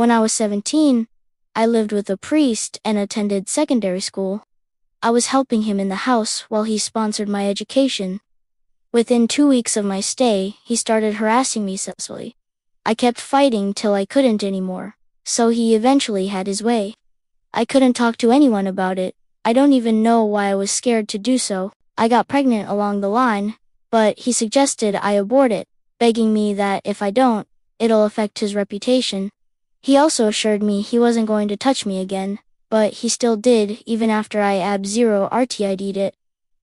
When I was 17, I lived with a priest and attended secondary school. I was helping him in the house while he sponsored my education. Within 2 weeks of my stay, he started harassing me sexually. I kept fighting till I couldn't anymore, so he eventually had his way. I couldn't talk to anyone about it. I don't even know why I was scared to do so. I got pregnant along the line, but he suggested I abort it, begging me that if I don't, it'll affect his reputation. He also assured me he wasn't going to touch me again, but he still did even after I ab0 RTID'd it.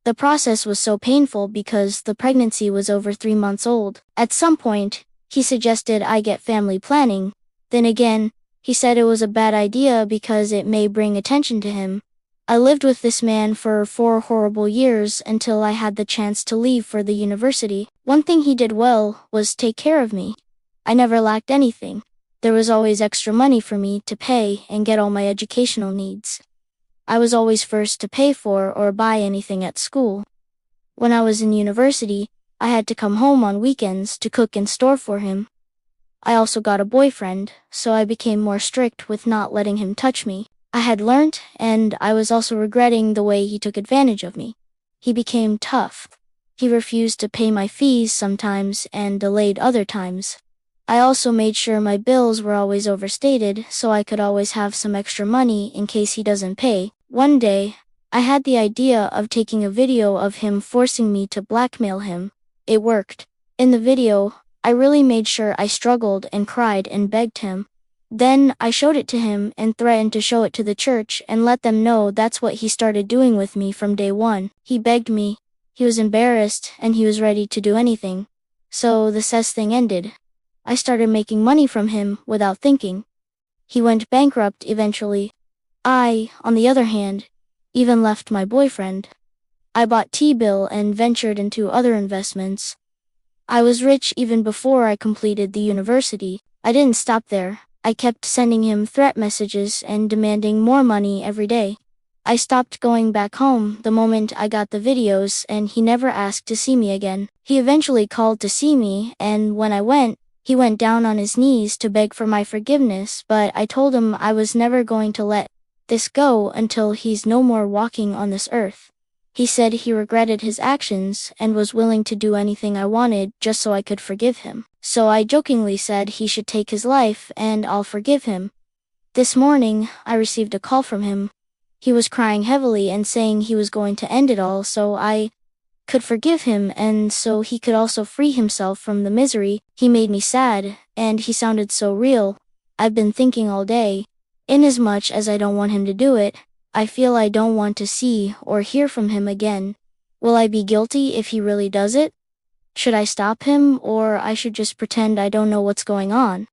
The process was so painful because the pregnancy was over 3 months old. At some point, he suggested I get family planning. Then again, he said it was a bad idea because it may bring attention to him. I lived with this man for 4 horrible years until I had the chance to leave for the university. One thing he did well was take care of me. I never lacked anything. There was always extra money for me to pay and get all my educational needs. I was always first to pay for or buy anything at school. When I was in university, I had to come home on weekends to cook and store for him. I also got a boyfriend, so I became more strict with not letting him touch me. I had learnt, and I was also regretting the way he took advantage of me. He became tough. He refused to pay my fees sometimes and delayed other times. I also made sure my bills were always overstated so I could always have some extra money in case he doesn't pay. One day, I had the idea of taking a video of him forcing me to blackmail him. It worked. In the video, I really made sure I struggled and cried and begged him. Then I showed it to him and threatened to show it to the church and let them know that's what he started doing with me from day one. He begged me. He was embarrassed and he was ready to do anything. So the cess thing ended. I started making money from him without thinking. He went bankrupt eventually. I, on the other hand, even left my boyfriend. I bought T-bill and ventured into other investments. I was rich even before I completed the university. I didn't stop there. I kept sending him threat messages and demanding more money every day. I stopped going back home the moment I got the videos and he never asked to see me again. He eventually called to see me, and when I went, he went down on his knees to beg for my forgiveness, but I told him I was never going to let this go until he's no more walking on this earth. He said he regretted his actions and was willing to do anything I wanted just so I could forgive him. So I jokingly said he should take his life and I'll forgive him. This morning, I received a call from him. He was crying heavily and saying he was going to end it all so I could forgive him and so he could also free himself from the misery. He made me sad, and he sounded so real. I've been thinking all day. Inasmuch as I don't want him to do it, I feel I don't want to see or hear from him again. Will I be guilty if he really does it? Should I stop him, or I should just pretend I don't know what's going on?